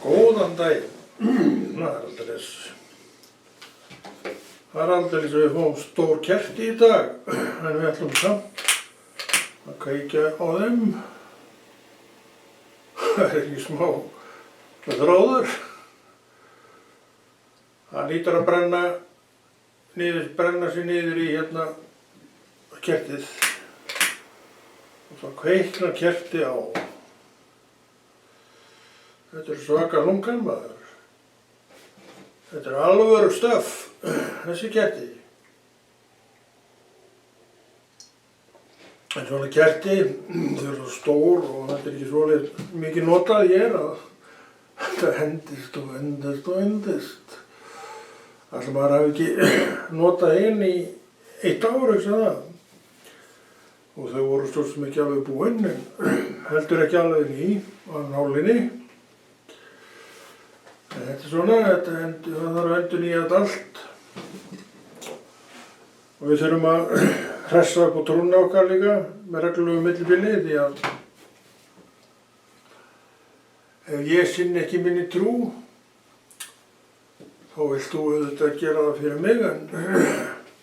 Góðan daginn. Það er aldrei við fáum stór kerti í dag, en við ætlum samt að kveikja á þeim. Það er ekki smá þráður. Það lítur að brenna sig niður í hérna kertið. Og þá kveiknar kerti á. Þetta er svaka lungan maður. Þetta er alvöru stöff, þessi kerti. En svona kerti, þau eru svo stór og þetta er ekki svolítið mikið notað hér að þetta endist og endist og endist. Alltaf maður hafi ekki notað einn í 1 ár, ekki það. Og þau voru svo sem ekki alveg búinn, en heldur ekki alveg ný á nálinni. Þetta er svona, það þarf að endurnýja þetta allt. Og við þurfum að hressa upp á trúna okkar líka með reglulegu millibili, því að ef ég sinni ekki minni trú, þá vilt þú auðvitað gera það fyrir mig,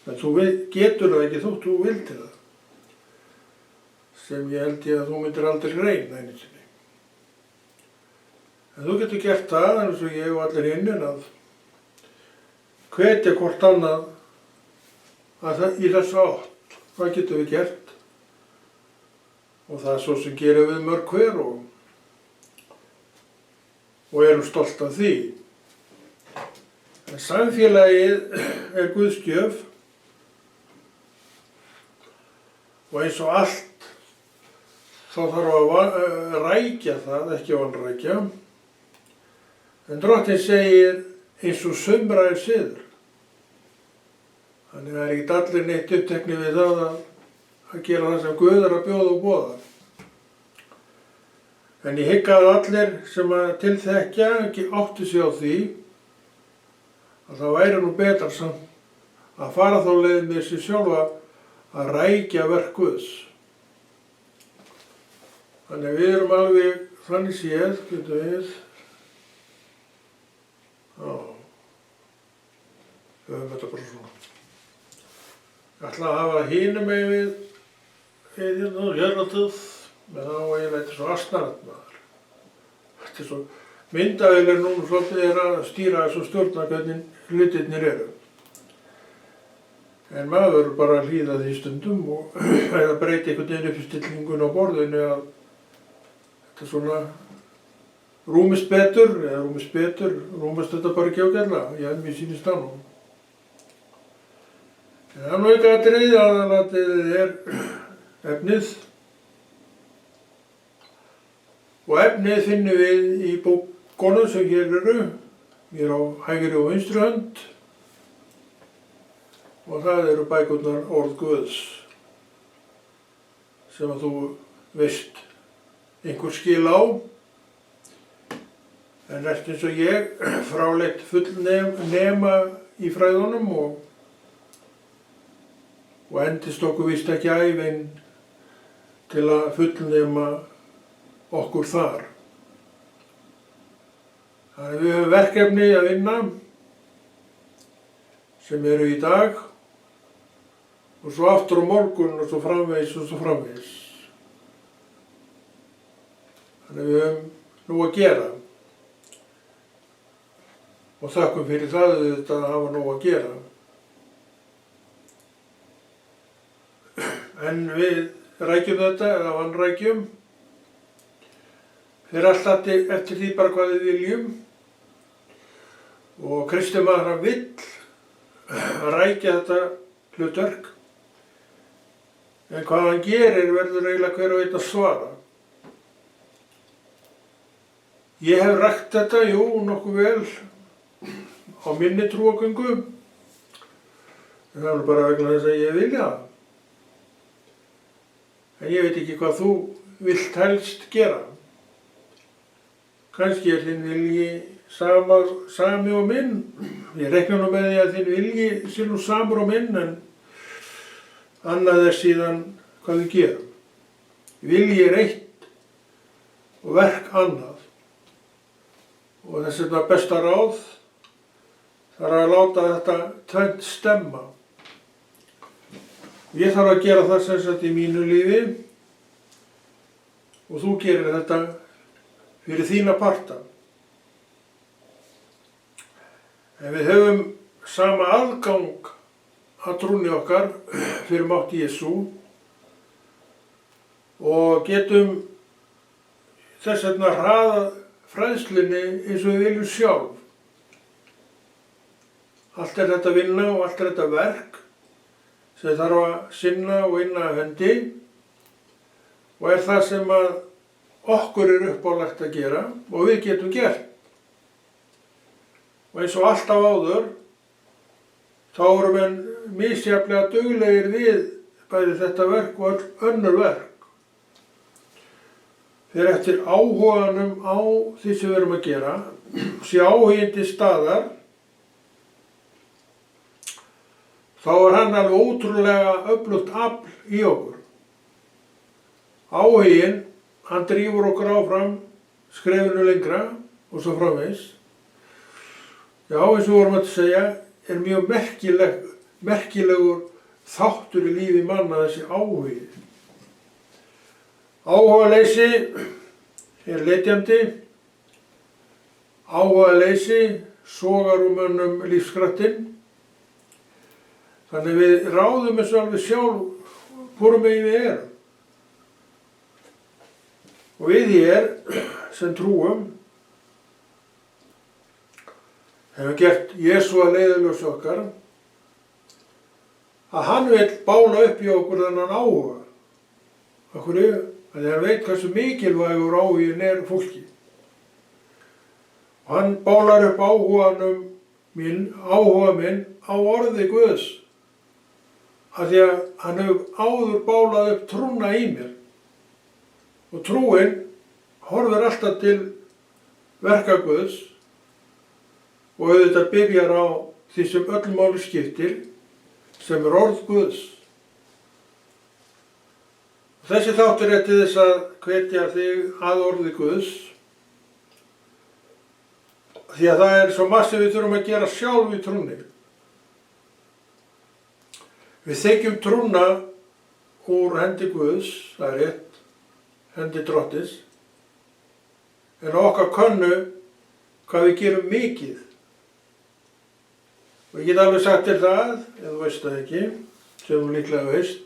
en þú getur það ekki þótt þú vildir það. Sem ég held ég að þú myndir aldrei reyna einu sinni. En þú getur gert það, eins og ég og allir hinn, að hvetja hvort annað í þessu átt. Hvað getum við gert? Og það er svo sem gerum við mörg hver og erum stolt af því. En samfélagið er Guðs gjöf og eins og allt þá þarf að rækja það, ekki vanrækja. En Drottinn segir eins og sumra er siður. Þannig að það er ekkert allir neitt uppteknir við það að gera það sem Guð er að bjóða og boða. En ég hygg að allir sem að tilþekkja áttu sig á því að það væri nú betra samt að fara þá leið með sig sjálfa að rækja verk Guðs. Þannig að við erum alveg þannig séð, getum við. Já, við höfum þetta bara svona. Ég ætla að hafa hinum við hérnatuð, menn þá eiginlega þetta er svo asnarlegt maður. Þetta er svo, myndavélir núna svolítið er að stýra þessu stjórna hvernig hlutirnir eru. En maður verður bara að hlýða því stundum og eða breyta einhvern veginn upp í stillingun á borðinu að þetta svona rúmist betur, rúmist þetta bara ekki ágætlega, mér sýnist það nú. Það er nú ekki aðalatriðið er efnið. Og efnið finnum við í bókunum sem hér eru, mér á hægri og vinstri hönd. Og það eru bækurnar orð Guðs, sem að þú veist einhver skil á. En ert eins og ég, fráleitt fullnema í fræðunum og endist okkur víst ekki ævin til að fullnema okkur þar. Þannig við höfum verkefni að vinna sem eru í dag og svo aftur á morgun og svo framvegis og svo framvegis. Þannig við höfum nú að gera. Og þakkum fyrir það að hafa nóg að gera. En við rækjum þetta, eða vanrækjum, fyrir alltaf eftir því bara hvað við viljum. Og kristinn maður hann vill rækja þetta hlutverk. En hvað hann gerir verður eiginlega hver og einn að svara. Ég hef rækt þetta, jú, nokkuð vel. Á minni trúargöngu, en það er bara vegna þess að ég vilja það. En ég veit ekki hvað þú vilt helst gera. Kannski er þinn vilji sami og minn. Ég reikna nú með því að þinn vilji sé nú samur og minn, en annað er síðan hvað við gerum. Vilji er eitt og verk annað. Og og þess vegna besta ráð þarf að láta þetta tvennt stemma. Ég þarf að gera það sem sagt í mínu lífi og þú gerir þetta fyrir þína parta. En við höfum sama aðgang að trúnni okkar fyrir mátt Jesú og getum þess vegna hraðað fræðslunni eins og við viljum sjálf. Allt er þetta vinna og allt er þetta verk sem þarf að sinna og inna af hendi og er það sem að okkur er uppálagt að gera og við getum gert. Og eins og alltaf áður, þá eru menn misjafnlega duglegir við bæði þetta verk og öll önnur verk. Þegar eftir áhuganum á því sem við erum að gera, sé áhuginn til staðar, þá er hann alveg ótrúlega öflugt afl í okkur. Áhuginn, hann drífur okkur áfram, skrefinu lengra og svo framvegis. Já, eins og við vorum að segja, er mjög merkilegur þáttur í lífi manna þessi áhugi. Áhugaleysi er letjandi, áhugaleysi sogar úr mönnum lífskraftinn. Þannig við ráðum þessu alveg sjálf hvorum megin við erum. Og við hér sem trúum hefur gert Jesú að leiðarljósi okkar að hann vill bála upp í okkur þennan áhuga. Af hverju? Að hann veit hversu mikilvægur áhuginn er fólki. Og hann bálar upp áhuga minn á orði Guðs. Af því að hann hefur áður bálað upp trúna í mér. Og trúin horfir alltaf til verka Guðs og auðvitað byrjar á því sem öllum máli skiptir, sem er orð Guðs. Þessi þáttur er til þess að hvetja þig að orði Guðs, því að það er svo margt sem við þurfum að gera sjálf í trúnni. Við þekkjum trúna úr hendi Guðs, það er rétt, hendi Drottins, en okkar könnu hvað við gerum mikið. Og ég get alveg sagt þér það, ef þú veist það ekki, sem þú líklega veist,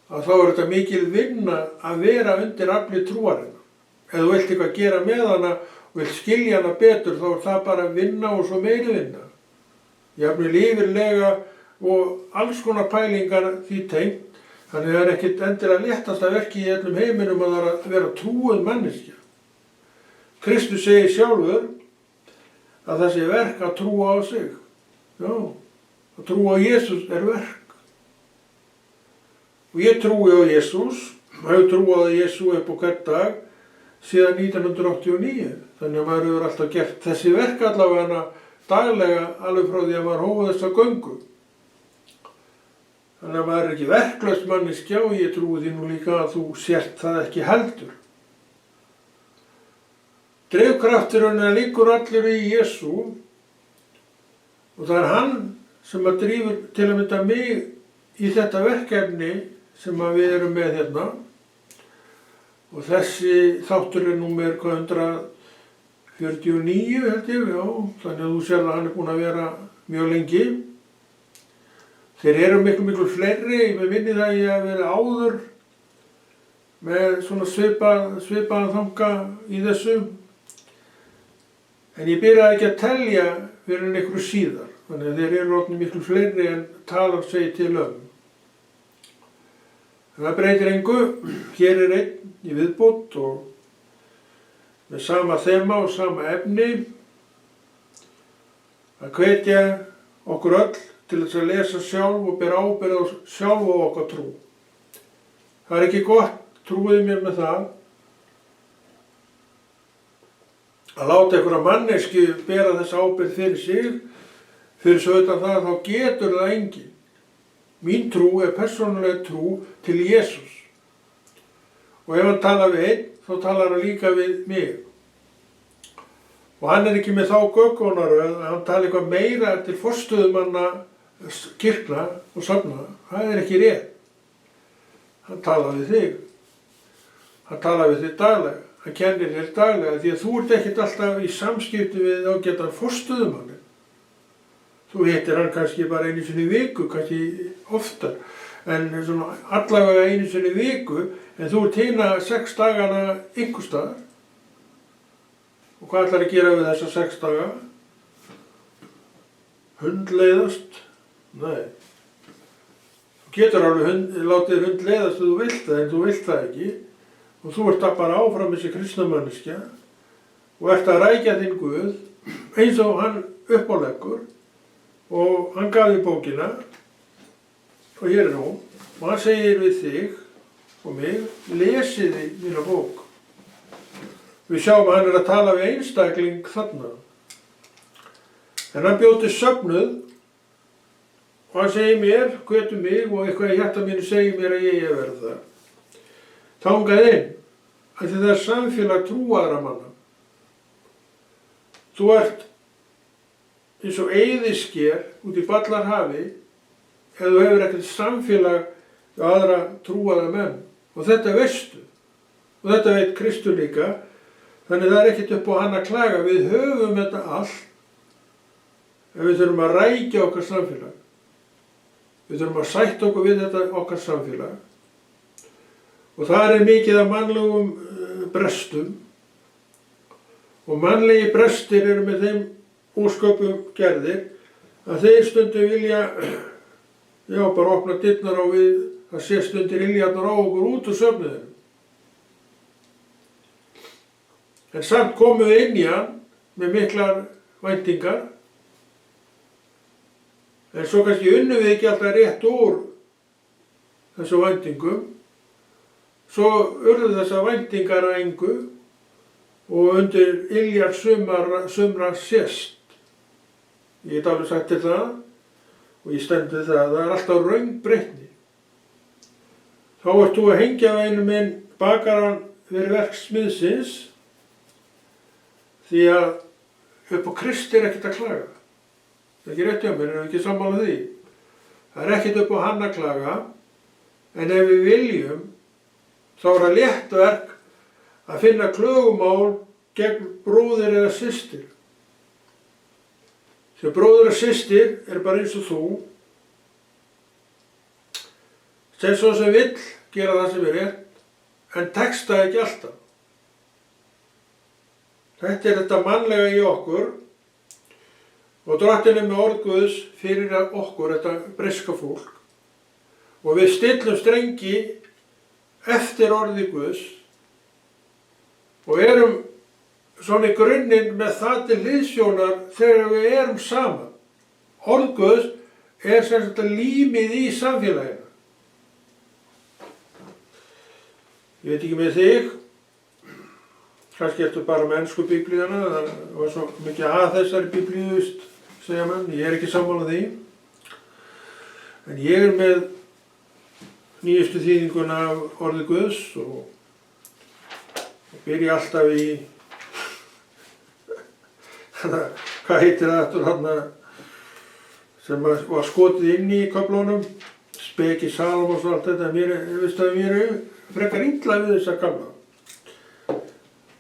að þá er þetta mikil vinna að vera undir afli trúarinnar. Ef þú vilt eitthvað gera með hana og vilt skilja hana betur, þá er það bara vinna og svo meiri vinna. Jafnvel yfirlega og alls konar pælingar því tengt, þannig það er ekkert endilega léttasta verki í öllum heiminum að vera trúuð manneskja. Kristus segir sjálfur að það sé verk að trúa á sig. Já, að trúa á Jesús er verk. Og ég trúi á Jesús, hefur trúað á Jesú upp á hvern dag síðan 1989. Þannig að maður hefur alltaf gert þessi verk allavega daglega alveg frá því að maður hófa þessa göngu. Þannig að maður er ekki verklaust manneskja og ég trúi því nú líka að þú sért það ekki heldur. Drifkrafturinn liggur allur í Jesú og það er hann sem að drífur til að mynda mig í þetta verkefni sem að við erum með hérna. Og þessi þáttur er númer 149 held ég, já, þannig að þú sér að hann er búinn að vera mjög lengi. Þeir eru miklu fleiri, ég minni það að ég hef verið áður með svona svipaðan þanga í þessu. En ég byrjaði ekki að telja fyrir einhverju síðar, þannig að þeir eru orðnir miklu fleiri en talar segir til En það breytir engu, hér er einn í viðbót og með sama þema og sama efni að hvetja okkur öll til þess að lesa sjálf og bera ábyrgð á sjálf og okkar trú. Það er ekki gott, trúið mér með það, að láta einhverja manneski bera þessa ábyrgð fyrir sig, fyrir svo utan það þá getur það enginn. Mín trú er persónuleg trú til Jesús. Og ef hann talar við einn, þá talar hann líka við mig. Og hann ekki með þá göggunaröð að hann tala eitthvað meira til forstöðumanna kirkna og safna. Það ekki rétt. Hann talar við þig. Hann talar við þig daglega. Hann kennir þér daglega því að þú ert ekkert alltaf í samskipti við ágætan forstöðumanni. Þú hittir hann kannski bara einu sinni í viku, kannski oftar. En svona allavega einu sinni í viku, en þú ert hina 6 dagana einhvers staðar. Og hvað ætlar að gera við þessa 6 daga? Hundleiðast? Nei. Þú getur alveg látið hundleiðast ef þú vilt það, en þú vilt það ekki. Og þú ert bara áfram þessi kristna manneskja og ert að rækja þinn Guð eins og hann uppáleggur og hann gaf þér bókina og hér hún og hann segir við þig og mig, lesiði mína bók. Við sjáum að hann að tala við einstakling þarna. En hann bjó til söfnuð og hann segir mér, hvetur mig og eitthvað í hjarta mínu segir mér að ég verð það. Þangað inn, að það samfélag trúaðra manna. Þú ert eins og eyðisker út í Ballarhafi ef þú hefur ekkert samfélag við aðra trúaðra menn. Og þetta veistu. Og þetta veit Kristur líka. Þannig það ekkert upp á hann að klaga. Við höfum þetta allt en við þurfum að rækja okkar samfélag. Við þurfum að sætta okkur við þetta okkar samfélag. Og það mikið af mannlegum brestum og mannlegi brestir eru með þeim ósköpum gerðir að þeir stundum vilja, bara opna dyrnar á við að sé stundir iljarnar á okkur út úr söfnuðinum. En samt komum við inn í hann með miklar væntingar en svo kannski unnum við ekki alltaf rétt úr þessu væntingum. Svo urðu þessar væntingar að engu og undir iljar sumra sést. Ég get alveg sagt til það og ég stend við það. Það alltaf röng breytni. Þá ert þú að hengja á einum minn bakaran fyrir verksmiðsins því að upp á Kristi ekkert að klaga. Það ekki rétt hjá mér, en ekki sammála því. Það ekkert upp á hann að klaga en ef við viljum þá það létt verk að finna klögumál gegn bróðir eða systir. Þegar bróðir og systir bara eins og þú, sem svo sem vill gera það sem rétt, en tekst það ekki alltaf. Þetta þetta mannlega í okkur og Drottinn með orð Guðs fyrir okkur, þetta breska fólk. Og við stillum strengi eftir orði Guðs og erum svona í grunninn með það til hliðsjónar þegar við erum saman. Orð Guðs sem sagt límið í samfélaginu. Ég veit ekki með þig, kannski ertu bara með ensku biblíuna, það var svo mikið að þessari biblíu, segja menn, ég ekki sammála því. En ég með nýjustu þýðinguna af orði Guðs og byrja alltaf í hvað heitir það aftur þarna sem var skotið inn í köflunum, speki Salomons og allt þetta. Mér frekar illa við þessa gamla.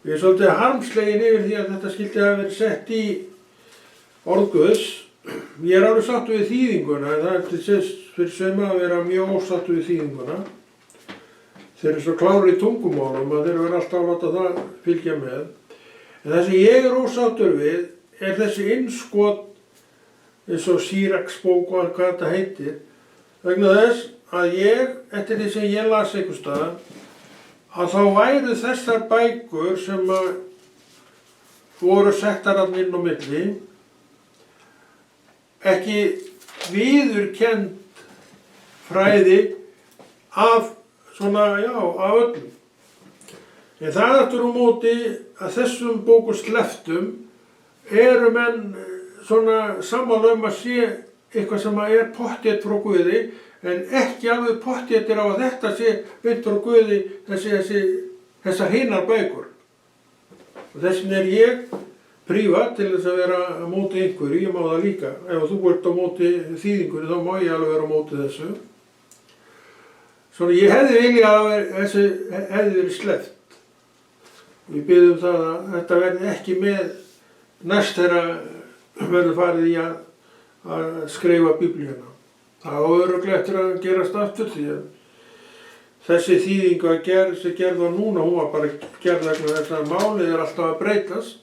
Ég svolítið harmslegin yfir því að þetta skyldi hafa verið sett í orð Guðs. Ég alveg sáttur við þýðinguna, en það til sést fyrir suma að vera mjög ósáttur við þýðinguna. Þeir eru svo klárir í tungumálum að þeir verða alltaf að láta það fylgja með. En það sem ég ósáttur við þessi innskot eins og Sýraks bók og hvað þetta heitir. Vegna þess að eftir því sem ég las einhvers staðar, að þá væru þessar bækur sem voru settar að inn á milli ekki viðurkennd fræði af af öllum. En það aftur á móti að þessum bókum slepptum eru menn svona sammála að sé eitthvað sem pottþétt frá Guði, en ekki alveg pottþéttir á að þetta sé beint frá Guði þessar hinar bækur. Og þessin ég prívat til þess að vera á móti einhverju, ég má það líka. Ef þú ert á móti þýðingunni þá má ég alveg vera á móti þessu. Svona ég hefði viljað að þessu hefði verið sleppt. Við biðjum það að þetta verði ekki með næst þegar verður farið í að skrifa Biblíuna. Það á örugglega eftir að gerast aftur því að þessi þýðing sem gerð var núna, hún var bara gerð vegna þess að málið alltaf að breytast.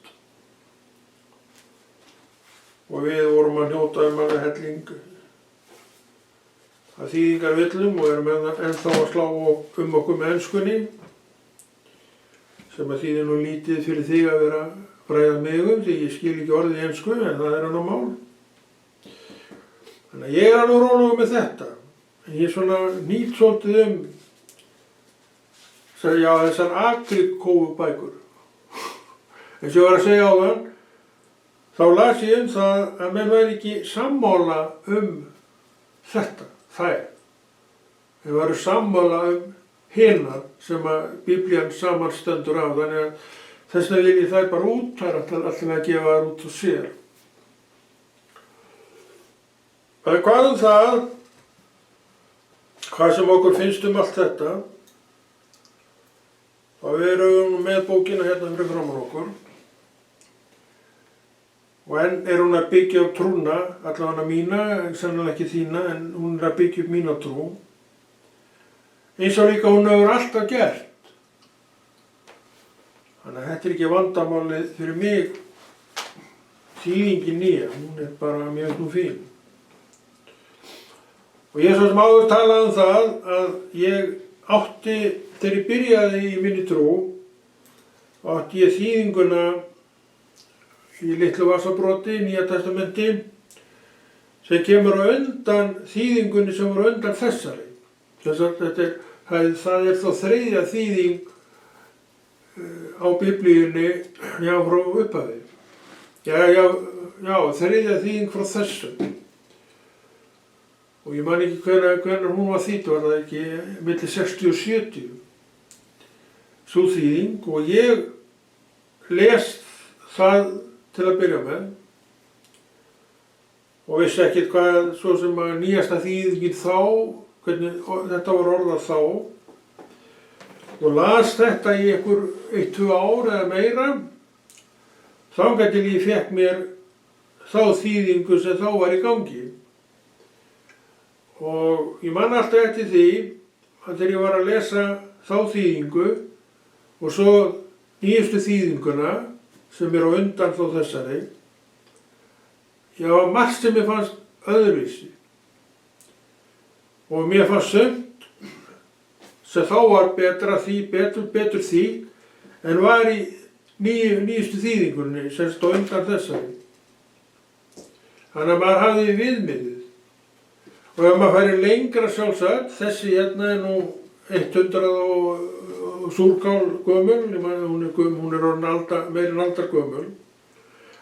Og við vorum að njóta alveg helling að þýðingarvillum og erum ennþá að slá okkur með enskunni sem að þýðir nú lítið fyrir þig að vera fræða mig því ég skil ekki orðið í ensku en það er annar mál. Þannig að ég alveg rólegur með þetta. En ég svona nýt svolítið þessar agrikófubækur. Eins og ég var að segja áðan, þá las ég það að menn væri ekki sammála þetta. Þeir varu sammála hinar sem að Biblían samanstendur á, þannig að þess vegna vil ég þær bara út, það er alltaf að gefa þær út og sér. En hvað það, hvað sem okkur finnst allt þetta, þá við erum með bókina hérna fyrir framan okkur. Og enn er hún að byggja upp trúna, allavega mína, sannlega ekki þína, en hún er að byggja upp mína trú. Eins og líka hún hefur alltaf gert. Þannig að þetta er ekki vandamálið fyrir mig, þýðingin nýja, hún er bara mjög nú fín. Og ég svo sem áður talaði það að ég átti, þegar ég byrjaði í minni trú, átti ég þýðinguna í litlu vasabroti, Nýja testamenti, sem kemur á undan þýðingunni sem voru undan þessari. Það er þá þriðja þýðing á Biblíunni, já, frá upphafi. Já, þriðja þýðing frá þessu. Og ég man ekki hvenær hún var þýdd, var það ekki milli 60 og 70. Sú þýðing og ég les það til að byrja með og vissi ekkert hvað svo sem að nýjasta þýðingin þá, hvernig þetta var orðað þá og las þetta í einhver 1-2 ár eða meira þangað til ég fékk mér þá þýðingu sem þá var í gangi og ég man alltaf eftir því að þegar ég var að lesa þá þýðingu og svo nýjustu þýðinguna sem er á undan þó þessari, já, margt sem mér fannst öðruvísi. Og mér fannst sumt sem þá var betur þýdd en var í nýjustu þýðingunni sem stóð undan þessari. Þannig að maður hafði viðmiðið. Og ef maður færi lengra sjálfsagt, þessi hérna er nú 100 og súrkál gömul, hún er orðin meira en aldar gömul.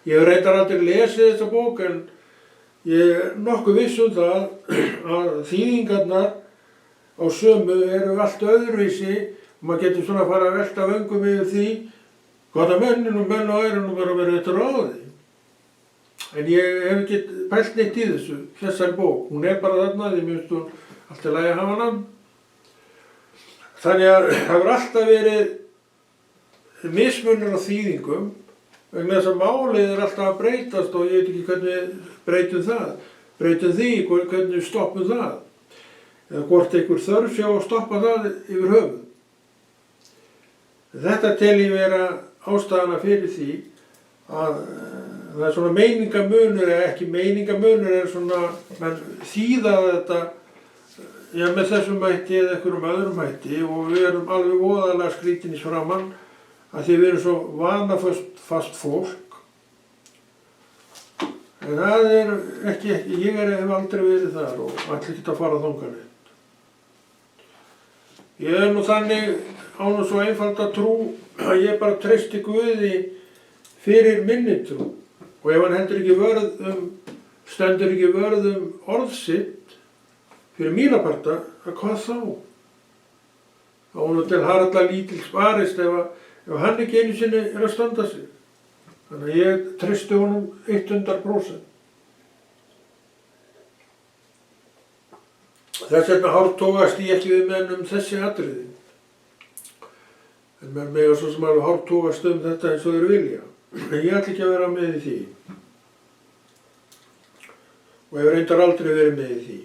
Ég hef reyndar aldrei lesið þessa bók en ég er nokkuð viss það að þýðingarnar á sömu eru allt öðruvísi og maður getur svona að fara að velta vöngum yfir því hvaða menn og aðrunum er að vera þetta ráði. En ég hef ekki pælt neitt í þessari bók. Hún er bara þarna því mér finnst hún allt í lagi að hafa hana. Þannig að það hefur alltaf verið mismunur á þýðingum vegna þess að málið er alltaf að breytast og ég veit ekki hvernig breytum það. Breytum því, hvernig við stoppum það. Eða hvort einhver þörf sé á að stoppa það yfir höfuð. Þetta tel ég vera ástæðana fyrir því að það er svona meiningamunur eða ekki meiningamunur en svona menn þýða þetta já, með þessum hætti eða einhverjum öðrum hætti og við erum alveg voðalega skrítin í framann að því við erum svo vanafast fólk. En það er ekki, ég hef aldrei verið þar og ætla ekki að fara þangað neitt. Ég er nú þannig án og svo einfalda trú að ég bara treysti Guði fyrir minni trú og ef hann stendur ekki vörð orð sitt fyrir mína parta, hvað þá? Það var nú til harla lítils varist ef hann ekki einu sinni er að standa sig. Þannig að ég treysti honum 100%. Þess vegna hártogast ég ekki við menn þessi atriði. En menn mega svo sem alveg hártogast þetta eins og þeir vilja. En ég ætla ekki að vera með í því. Og hef reyndar aldrei verið með í því.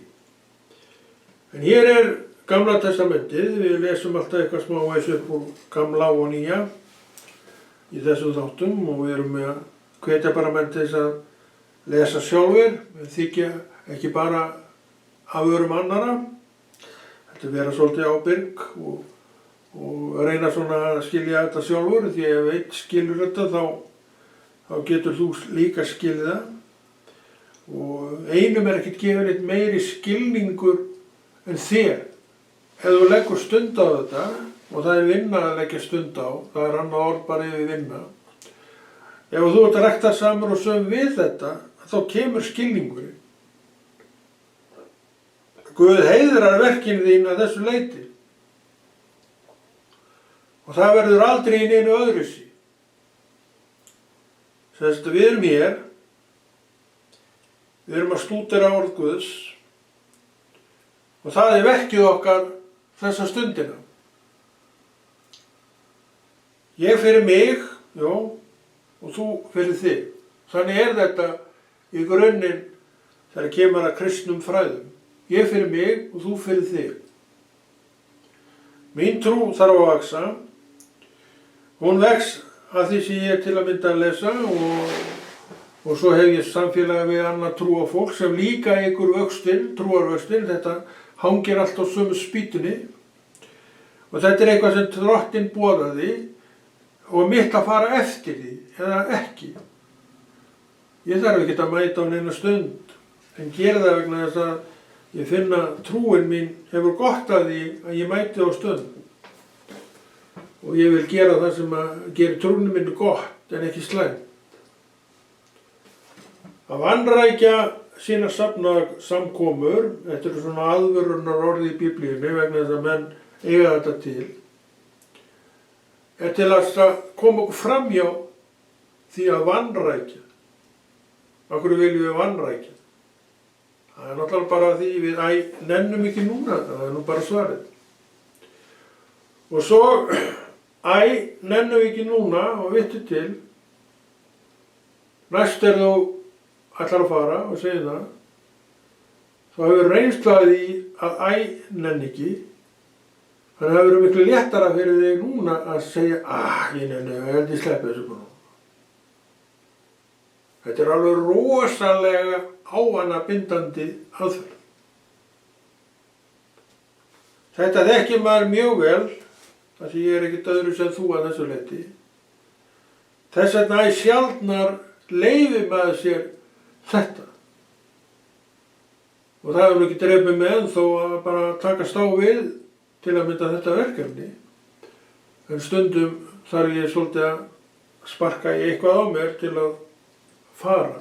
En hér Gamla testamentið. Við lesum alltaf eitthvað smávegis upp úr Gamla og Nýja í þessum þáttum og við erum með að hvetja bara menn til þess að lesa sjálfir, þykja ekki bara af örum annara. Þetta vera svolítið ábyrg og reyna svona að skilja þetta sjálfur, því ef einn skilur þetta þá getur þú líka skilið það. Og einum ekkert gefið neitt meiri skilningur en þér. Ef þú leggur stund á þetta, og það vinna að leggja stund á, það annað orð bara yfir vinna. Ef þú ert að rækta samur og söm við þetta, þá kemur skilningurinn. Guð heiðrar verkin þín að þessu leyti. Og það verður aldrei í neinu öðruvísi. Þess að við erum hér, við erum að stúdera orð Guðs og það verkið okkar þessa stundina. Ég fyrir mig, og þú fyrir þig. Þannig þetta í grunninn þegar kemur að kristnum fræðum. Ég fyrir mig og þú fyrir þig. Mín trú þarf að vaxa. Hún vex að því sem ég til að mynda að lesa og svo hef ég samfélagi við annað trú á fólk sem líka ykkur vöxtinn, trúarvöxtinn. Þetta hangir allt á sömu spýtunni og þetta eitthvað sem Drottinn boðaði og mitt að fara eftir því eða ekki. Ég þarf ekki að mæta á neina stund en gera það vegna þess að ég finna trúin mín hefur gott að því að ég mæti á stund. Og ég vil gera það sem gerir trúnum minni gott en ekki slæmt. Að vanrækja sína samkomur, þetta svona aðvörunar orði í Biblíunni vegna þess að menn eiga þetta til, til að koma okkur framhjá því að vanrækja. Af hverju viljum við vanrækja? Það náttúrulega bara því við nennum ekki núna, það nú bara svarið. Og svo nennum við ekki núna og vittu til, næst þú ætlar að fara og segja það, þá hefur reynslaði í að nenni ekki, þannig að það hefur miklu léttara fyrir þig núna að segja, ég nenni, ég held ég sleppi þessu bara. Þetta alveg rosalega ávanabindandi aðferð. Þetta þekkir maður mjög vel, þar sem ég ekkert öðru sem þú að þessu leyti. Þess vegna sjaldnar leyfir maður sér þetta. Og það hefur ekki dreifið með ennþá að bara takast á við til að mynda þetta verkefni. En stundum þarf ég svolítið að sparka í eitthvað á mér til að fara.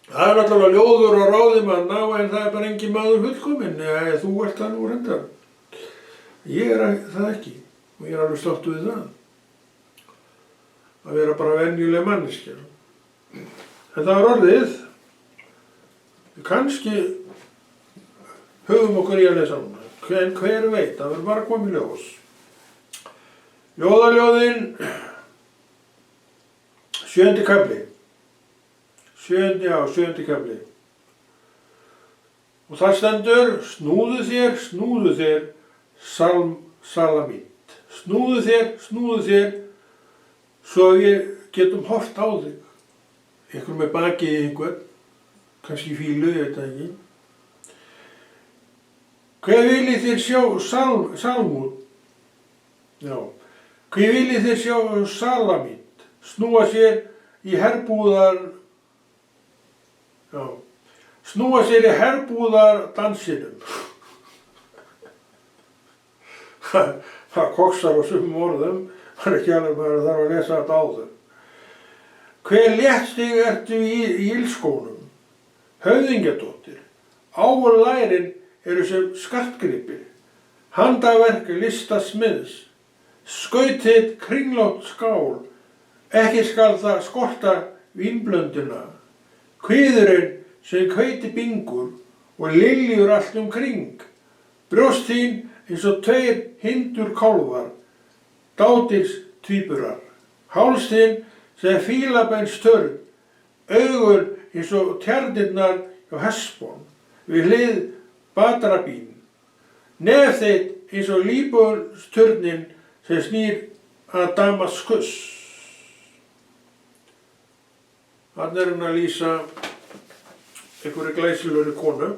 Það náttúrulega ljóður og ráði manna en það bara engin maður fullkominn. Þú ert það nú reyndar. Ég það ekki og ég alveg stoltur við það. Að vera bara venjuleg manneskja. En það var orðið. Kannski höfum okkur í að lesa núna. En hver veit, það verður bara komið ljós. Ljóðaljóðin, 7. kafli. 7. kafli. Og það stendur, snúðu þér, salamít. Snúðu þér, svo við getum horft á þig. Einhver með bakið í einhvern, kannski fílu, ég veit það ekki. Hver viljið þér sjá salmút? Hver viljið þér sjá salamít? Snúa sér í herbúðar dansinum. Það koksar á sumum orðum. Það ekki alveg bara þarf að lesa þetta áður. Hver léttstig ertu í ilskónum? Höfðingjadóttir. Á og lærin eru sem skartgripir. Handaverk listasmiðs. skautið kringlótt skál, ekki skal það skorta vínblönduna, kviðurinn sem hveiti bingur og liljur allt kring, brjóst þín eins og 2 hindur kálfar, dádils tvíburar, háls þinn sem fílabeins törn, augun eins og tjarnirnar hjá Hesbón, við hlið Badrabín, nef þitt eins og Líbónsturnin sem snýr að Damaskus. Þarna hann að lýsa einhverju glæsilegri konu,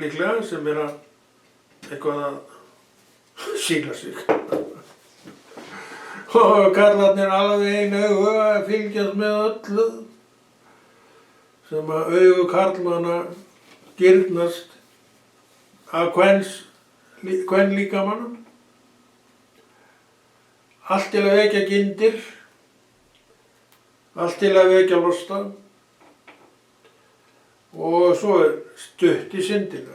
líklega, sem að eitthvað að sýna sig. Og karlarnir alveg einu augu að fylgjast með öllu sem að augu karlmanna girnast af kvenlíkamanum. Allt til að vekja gyndir, allt til að vekja losta og svo stutt í syndina.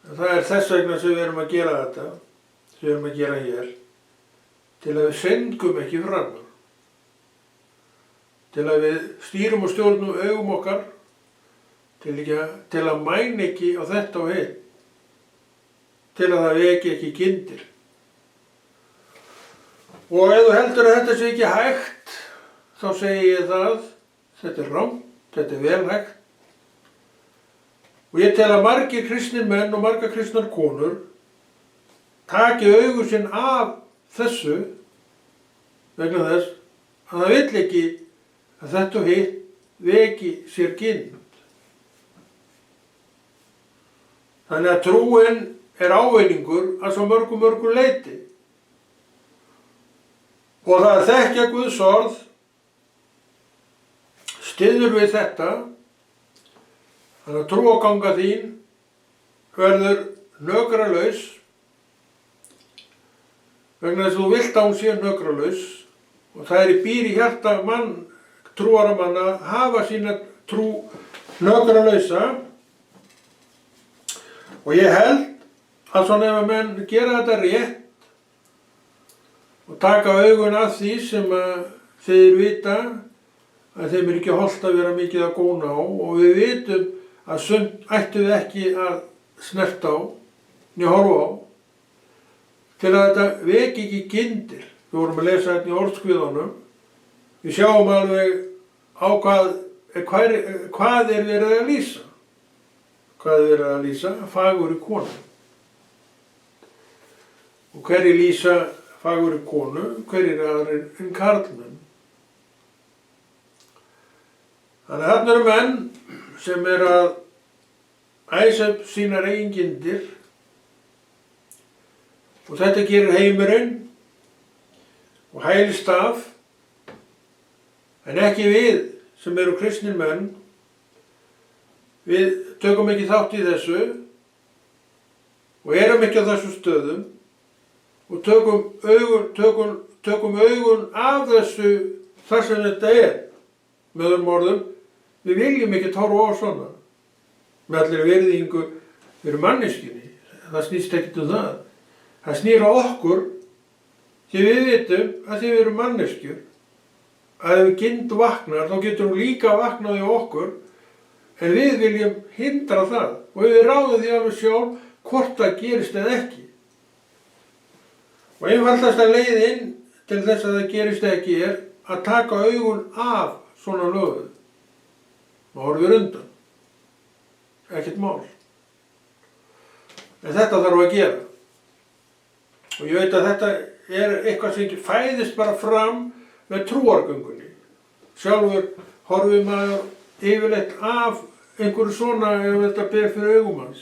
Það þess vegna sem við erum að gera þetta, sem við erum að gera hér, til að við syndgum ekki fram, til að við stýrum og stjórnum augum okkar, til að mæna ekki á þetta og hitt, til að það veki ekki gyndir. Og ef þú heldur að þetta sé ekki hægt, þá segi ég það, þetta rangt, þetta vel hægt. Og ég tel að margir kristnir menn og margar kristnar konur taki augu sinn af þessu vegna þess að það vill ekki að þetta og hitt veki sér gynd. Þannig að trúin ávinningur að svo mörgu leyti. Og það að þekkja Guðs orð styður við þetta, þannig að trúarganga þín verður hnökralaus vegna þess að þú vilt að hún sé hnökralaus og það býr í hjarta trúaramanna að hafa sína trú hnökralausa. Og ég held að svona ef að menn gera þetta rétt og taka augun af því sem þeir vita að þeim ekki hollt að vera mikið að góna á og við vitum að sumt ættum við ekki að snerta á, né horfa á, til að þetta veki ekki gyndir. Við vorum að lesa þetta í orðskviðunum. Við sjáum alveg á hvað verið að lýsa. Hvað verið að lýsa? Fagurri konu. Og hverjir lýsa fagurri konu? Hverjir aðrir en karlmenn? Þannig að þarna eru menn sem að æsa upp sínar eigin gyndir og þetta gerir heimurinn og hælist af, en ekki við sem eru kristnir menn. Við tökum ekki þátt í þessu og erum ekki á þessum stöðum og tökum augun af þessu þar sem þetta með öðrum orðum. Við viljum ekki horfa á svona, með allir virðingu fyrir manneskjunni. Það snýst ekkert um það. Það snýr á okkur, því við vitum að því við erum manneskjur, að ef gynd vaknar, þá getur hún líka vaknað í okkur, en við viljum hindra það og við ráðum því alveg sjálf hvort það gerist eða ekki. Og einfaldasta leiðin til þess að það gerist ekki að taka augun af svona lögum. Maður horfir undan. Ekkert mál. En þetta þarf að gera. Og ég veit að þetta eitthvað sem ekki fæðist bara fram með trúargöngunni. Sjálfur horfir maður yfirleitt af einhverju svona ef þetta ber fyrir augum hans.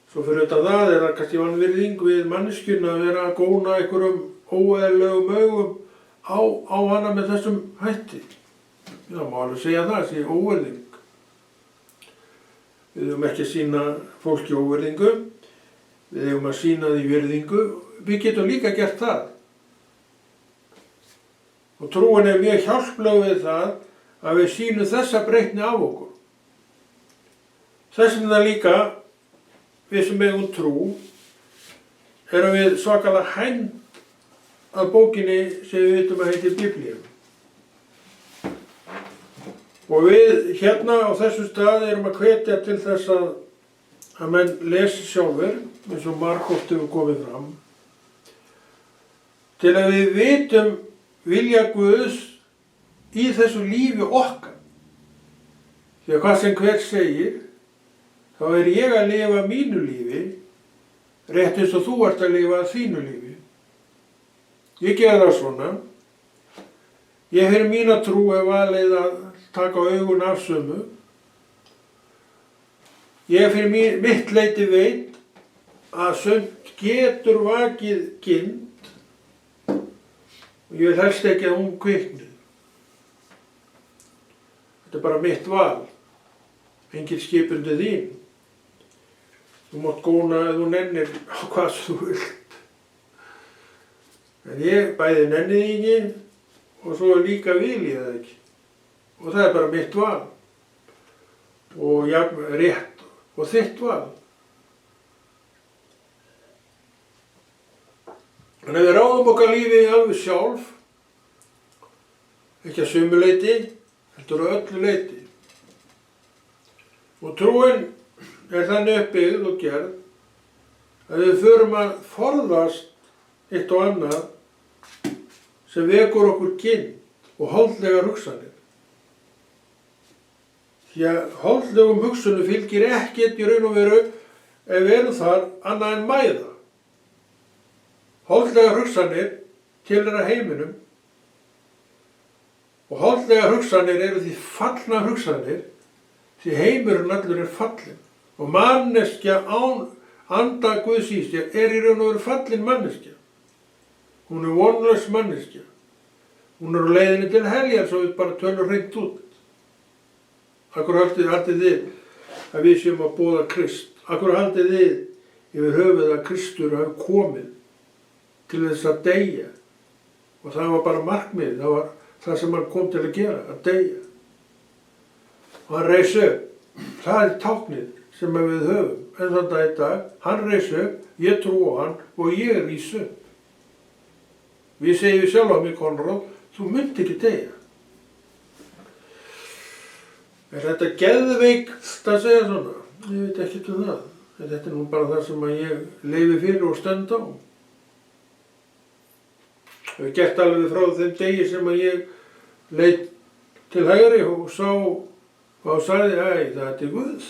Svo fyrir þetta það kannski vanvirðing við manneskjuna að vera að góna einhverjum óeðlilegum augum á hana með þessum hætti. Já, má alveg segja það, sé óvirðing. Við eigum ekki að sýna fólki óvirðingu, við eigum að sýna því virðingu, við getum líka gert það. Og trúin mjög hjálpleg við það að við sýnum þessa breytni af okkur. Þess vegna líka, við sem eigum trú, erum við svakalega hænd að bókinni sem við vitum að heitir Biblíum. Og við hérna á þessu stað erum að hvetja til þess að menn lesi sjálfur, eins og margoft hefur komið fram, til að við vitum vilja Guðs í þessu lífi okkar. Því að hvað sem hver segir, þá er ég að lifa mínu lífi, rétt eins og þú ert að lifa þínu lífi. Ég gera það svona. Ég fyrir mína trú hef valið að taka augun af sömu. Ég fyrir mitt leyti veit að sumt getur vakið kind og ég vil helst ekki að hún kvikni. Þetta er bara mitt val. Engin skipundi þín. Þú mátt góna ef þú nennir á hvað þú vilt. En ég bæði nenni því ekki og svo líka vil ég það ekki. Og það er bara mitt val. Og jafn rétt og þitt val. En ef við ráðum okkar lífi alveg sjálf, ekki að sumu leyti, heldur að öllu leyti. Og trúin er þannig uppbyggð og gerð að við förum að forðast eitt og annað sem vekur okkur kind og holdlegar hugsanir. Því að holdlegum hugsunum fylgir ekkert í raun og veru ef við erum þar annað en mæða. Holdlegar hugsanir tilheyra heiminum og holdlegar hugsanir eru því fallna hugsanir því heimurinn allur er fallinn og manneskja án anda Guðs í sér er í raun og veru fallin manneskja. Hún er vonlaus manneskja. Hún er á leiðinni til heljar svo við bara tölum hreint út. Akkur haldið þið að við séum að boða Krist? Akkur haldið þið yfir höfuð að Kristur hafi komið til þess að deyja? Og það var bara markmið, það var það sem hann kom til að gera, að deyja. Og hann reis upp. Það er táknið sem við höfum. En þannig í dag, hann reis upp, ég trú á hann og ég rís upp. Við segjum sjálf á mig, Konráð, þú munt ekki deyja. Er þetta geðveikt að segja svona? Ég veit ekkert um það. En þetta er nú bara það sem ég lifi fyrir og stend á. Ég hef gert alveg frá þeim degi sem ég leit til hægri og sá og sagði, það er Guðs.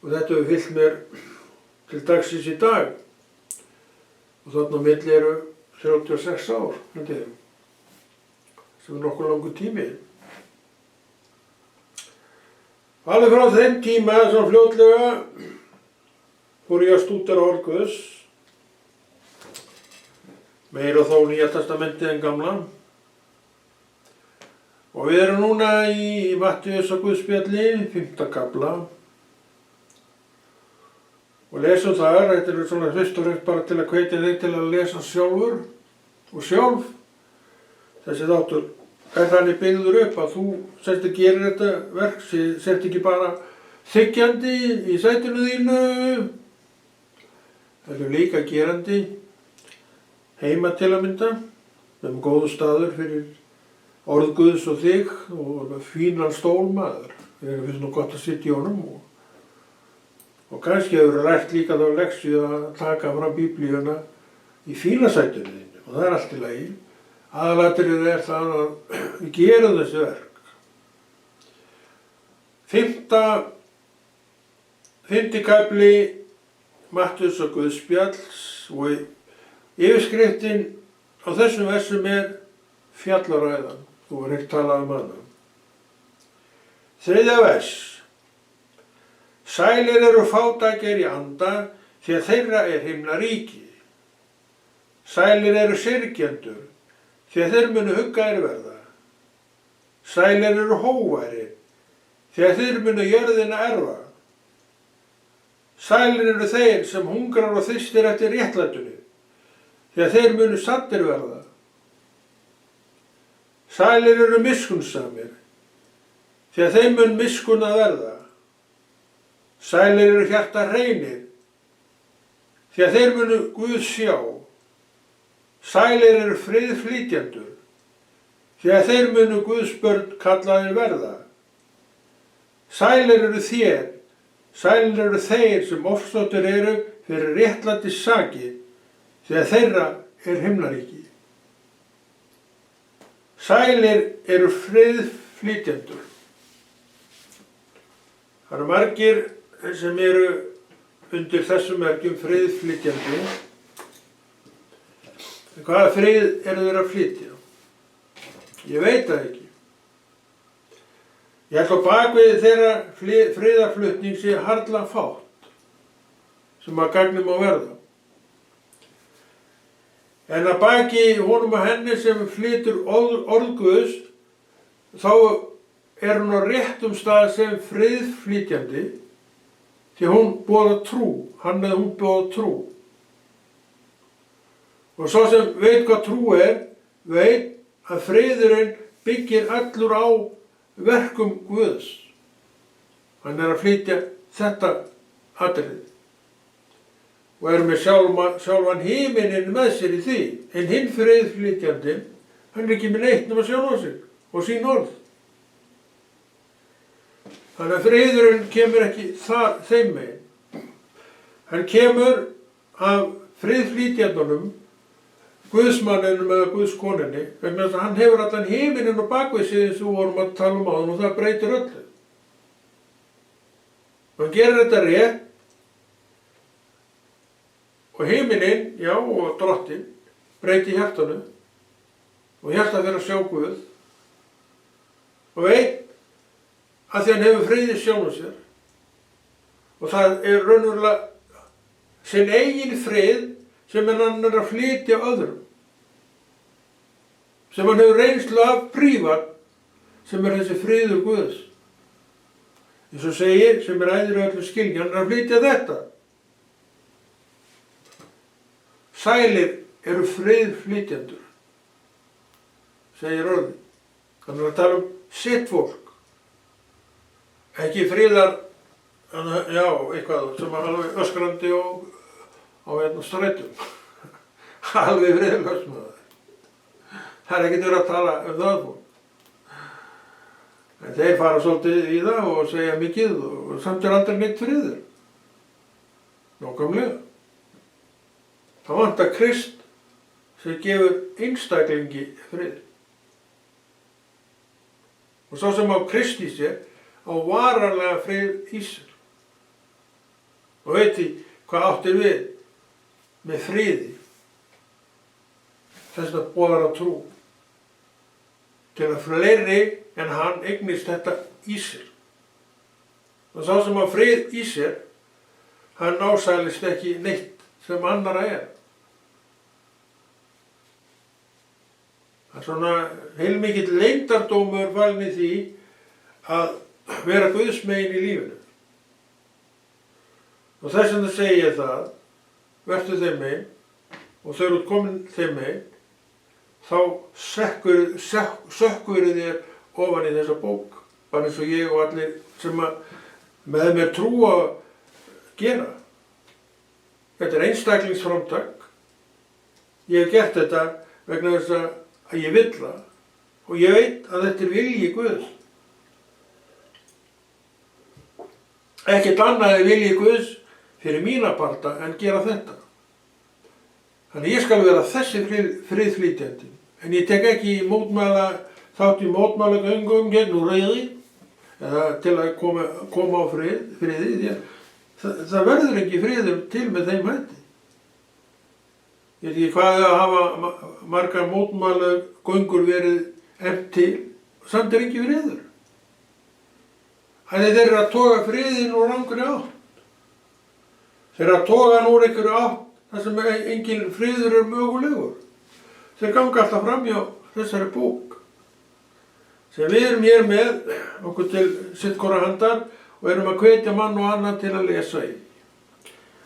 Og þetta hefur fylgt mér til dagsins í dag. Og þarna á milli eru 36 ár, sem er nokkuð langur tími. Alveg frá þeim tíma, svona fljótlega, fór ég að stúdera orð Guðs. Meira þó Nýja testamentið en gamla. Og við erum núna í Mattheusar Guðspjalli, 5. kafla. Og lesum þar, þetta er svona fyrst og fremst bara til að hvetja þig til að lesa sjálfur og sjálf. Þessi þáttur er þannig byggður upp að þú sért að gera þetta verk, sért ekki bara þiggjandi í sætinu þínu. Það er líka gerandi heima til að mynda, með góðu staður fyrir orð Guðs og þig og fínan stól maður. Það finnst nú gott að sitja í honum og kannski hefur lært líka þá leksju að taka fram Biblíuna í fína sætinu þínu og það er allt í lagi. Aðalatriðið er það að við gerum þessi verk. 5. kafli Mattheusar Guðspjalls og yfirskriftin á þessum versum er fjallaræðan. Þú var ekki talað um hana. 3. vers. Sælir eru fátækir í anda, því að þeirra er himnaríki. Sælir eru syrgjendur, því að þeir munu huggaðir verða. Sælir eru hóværir, því að þeir munu jörðina erfa. Sælir eru þeir sem hungrar og þyrstir eftir réttlætinu, því að þeir munu saddir verða. Sælir eru miskunnsamir, því að þeim mun miskunn að verða. Sælir eru hjarta hreinir, því að þeir munu Guð sjá. Sælir eru friðflytjendur, því að þeir munu Guðs börn kallaðir verða. Sælir eru þér, sælir eru þeir sem ofsóttir eru fyrir réttlætis sakir, því að þeirra er himnaríki. Sælir eru friðflytjendur. Það eru margir sem eru undir þessum merkjum friðflytjendur. Hvaða frið eru þeir að flytja? Ég veit það ekki. Ég ætla á bakvið þeirra friðarflutning sé harla fátt sem að gagni má verða. En að baki honum og henni sem flytur orð Guðs, þá er hún á réttum stað sem friðflytjandi, því hún boðar trú, hann eða hún boðar trú. Og svo sem veit hvað trú veit að friðurinn byggir allur á verkum Guðs. Hann er að flytja þetta atriði og er með sjálfan himininn með sér í því. En hinn friðflytjandinn, hann er ekki með neitt nema sjálfa sig og sín orð. Þannig að friðurinn kemur ekki þeim megin. Hann kemur af friðflytjandunum, Guðsmanninum eða Guðskoninni, vegna þess að hann hefur allan himininn á bakvið sig eins og við vorum að tala áðan og það breytir öllu. Og hann gerir þetta rétt og himininn, já, og drottinn breyti hjartanu og hjarta fyrir að sjá Guð og veit að því hann hefur friði sjálfum sér og það er raunverulega sinn eigin frið sem hann er að flytja öðrum, sem hann hefur reynslu af prívat, sem er þessi friður Guðs. Eins og segir, sem er æðri öllu skilja, hann er að flytja þetta. Sælir eru friðflytjendur, segir orðið. Hann er að tala sitt fólk, ekki friðar, já, eitthvað sem er alveg öskrandi og á strætum. Alveg friðlaust með það. Það er ekkert verið að tala það fólk. En þeir fara svolítið í það og segja mikið og samt er aldrei neitt friður. Nákvæmlega. Það vantar Krist sem gefur einstaklingi frið. Og sá sem á Krist í sér á varanlega frið í sér. Og veit því hvað áttir við með friði. Þess að boðar að trú. Til að fleiri en hann eignist þetta í sér. Og sá sem á frið í sér, hann ásælist ekki neitt sem annara er. Það er svona heilmikill leyndardómur falinn í því að vera guðsmegin í lífinu. Og þess vegna segi ég það, vertu þeim megin og þau eru komin þeim megin, þá sökkur þér ofan í þessa bók, bara eins og ég og allir sem með mér trú að gera. Þetta er einstaklingsframtak. Ég hef gert þetta vegna þess að ég vill það og ég veit að þetta er vilji Guðs. Ekkert annað er vilji Guðs fyrir mína parta en gera þetta. Þannig ég skal vera þessi friðflytjandi, en ég tek ekki þátt í mótmælagöngum gegn úrræði eða til að koma á friði, því að það verður ekki friður til með þeim hætti. Ég veit ekki hvað að hafa margar mótmælagöngur verið efnt til, samt er ekki friður. Þeir eru að toga friðinn úr rangri átt. Þeir eru að toga hann úr einhverju átt þar sem engin friður er mögulegur. Þeir ganga alltaf fram hjá þessari bók sem við erum hér með okkur til sitt hvora handar og erum að hvetja mann og annan til að lesa í.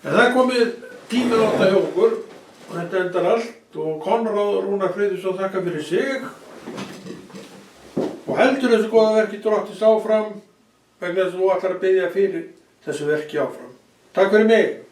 En það er komið tíminn á þetta hjá okkur og þetta endar allt og Konráð Rúnar Friðriksson þakka fyrir sig og heldur þessu góða verki Drottins áfram vegna þess að þú ætlar að biðja fyrir þessu verki áfram. Takk fyrir mig.